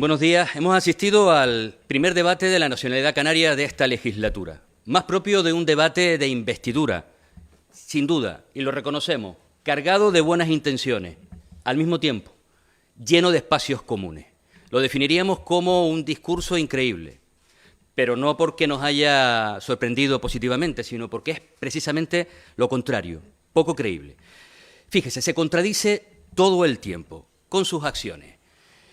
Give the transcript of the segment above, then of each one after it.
Buenos días. Hemos asistido al primer debate de la nacionalidad canaria de esta legislatura, más propio de un debate de investidura, sin duda, y lo reconocemos, cargado de buenas intenciones, al mismo tiempo, lleno de espacios comunes. Lo definiríamos como un discurso increíble, pero no porque nos haya sorprendido positivamente, sino porque es precisamente lo contrario, poco creíble. Fíjese, se contradice todo el tiempo con sus acciones.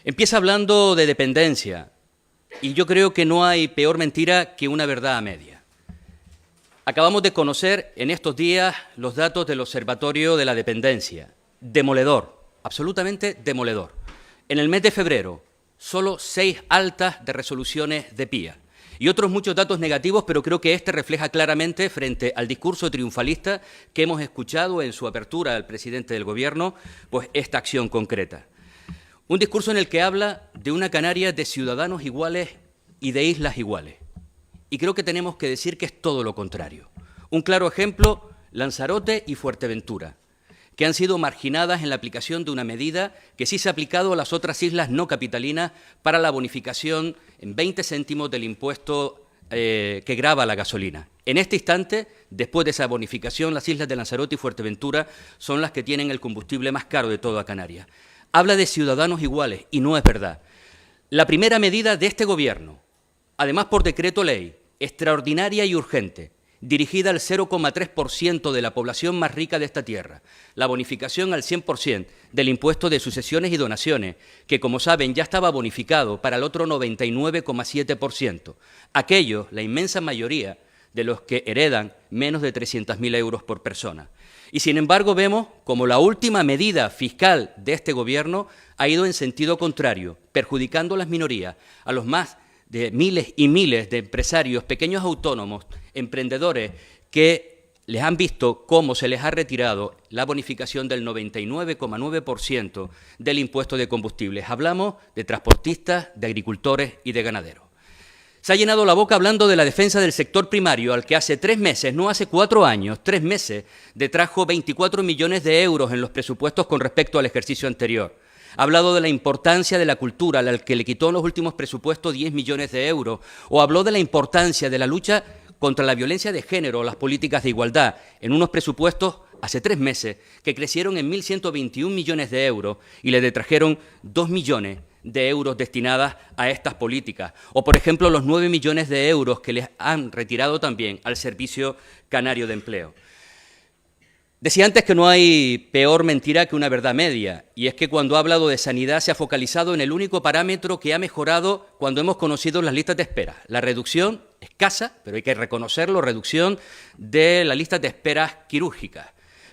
Empieza hablando de dependencia, y yo creo que no hay peor mentira que una verdad a media. Acabamos de conocer en estos días los datos del Observatorio de la Dependencia. Demoledor, absolutamente demoledor. En el mes de febrero, solo 6 altas de resoluciones de PIA. Y otros muchos datos negativos, pero creo que este refleja claramente, frente al discurso triunfalista que hemos escuchado en su apertura al presidente del Gobierno, pues esta acción concreta. Un discurso en el que habla de una Canarias de ciudadanos iguales y de islas iguales. Y creo que tenemos que decir que es todo lo contrario. Un claro ejemplo, Lanzarote y Fuerteventura, que han sido marginadas en la aplicación de una medida que sí se ha aplicado a las otras islas no capitalinas para la bonificación en 20 céntimos del impuesto que grava la gasolina. En este instante, después de esa bonificación, las islas de Lanzarote y Fuerteventura son las que tienen el combustible más caro de toda Canarias. Habla de ciudadanos iguales y no es verdad. La primera medida de este Gobierno, además por decreto ley, extraordinaria y urgente, dirigida al 0,3% de la población más rica de esta tierra, la bonificación al 100% del impuesto de sucesiones y donaciones, que como saben ya estaba bonificado para el otro 99,7%. Aquellos, la inmensa mayoría de los que heredan menos de 300.000 euros por persona. Y sin embargo vemos como la última medida fiscal de este Gobierno ha ido en sentido contrario, perjudicando a las minorías, a los más de miles y miles de empresarios, pequeños autónomos, emprendedores, que les han visto cómo se les ha retirado la bonificación del 99,9% del impuesto de combustibles. Hablamos de transportistas, de agricultores y de ganaderos. Se ha llenado la boca hablando de la defensa del sector primario, al que hace 3 meses, no hace 4 años, 3 meses, detrajo 24 millones de euros en los presupuestos con respecto al ejercicio anterior. Ha hablado de la importancia de la cultura, al que le quitó en los últimos presupuestos 10 millones de euros, o habló de la importancia de la lucha contra la violencia de género o las políticas de igualdad, en unos presupuestos hace 3 meses que crecieron en 1.121 millones de euros y le detrajeron 2 millones de euros destinadas a estas políticas. O, por ejemplo, los 9 millones de euros que les han retirado también al Servicio Canario de Empleo. Decía antes que no hay peor mentira que una verdad media, y es que cuando ha hablado de sanidad se ha focalizado en el único parámetro que ha mejorado cuando hemos conocido las listas de espera. La reducción, escasa, pero hay que reconocerlo, reducción de las listas de esperas quirúrgicas.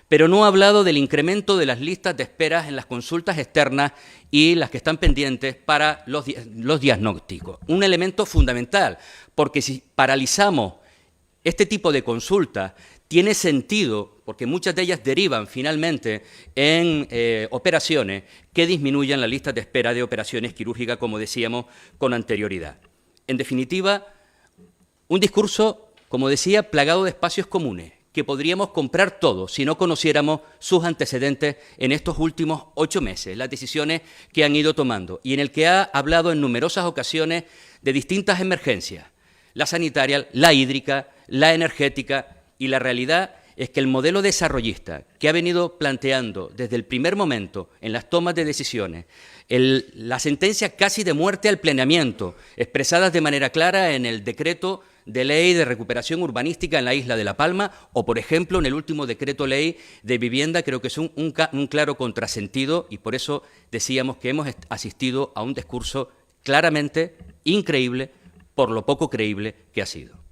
Pero no ha hablado del incremento de las listas de esperas en las consultas externas y las que están pendientes para los diagnósticos. Un elemento fundamental, porque si paralizamos este tipo de consultas, tiene sentido, porque muchas de ellas derivan finalmente en operaciones que disminuyan la lista de espera de operaciones quirúrgicas, como decíamos con anterioridad. En definitiva, un discurso, como decía, plagado de espacios comunes, que podríamos comprar todos si no conociéramos sus antecedentes en estos últimos 8 meses, las decisiones que han ido tomando, y en el que ha hablado en numerosas ocasiones de distintas emergencias, la sanitaria, la hídrica, la energética, y la realidad es que el modelo desarrollista que ha venido planteando desde el primer momento en las tomas de decisiones, la sentencia casi de muerte al planeamiento, expresadas de manera clara en el decreto de ley de recuperación urbanística en la isla de La Palma, o por ejemplo en el último decreto ley de vivienda, creo que es un claro contrasentido, y por eso decíamos que hemos asistido a un discurso claramente increíble por lo poco creíble que ha sido.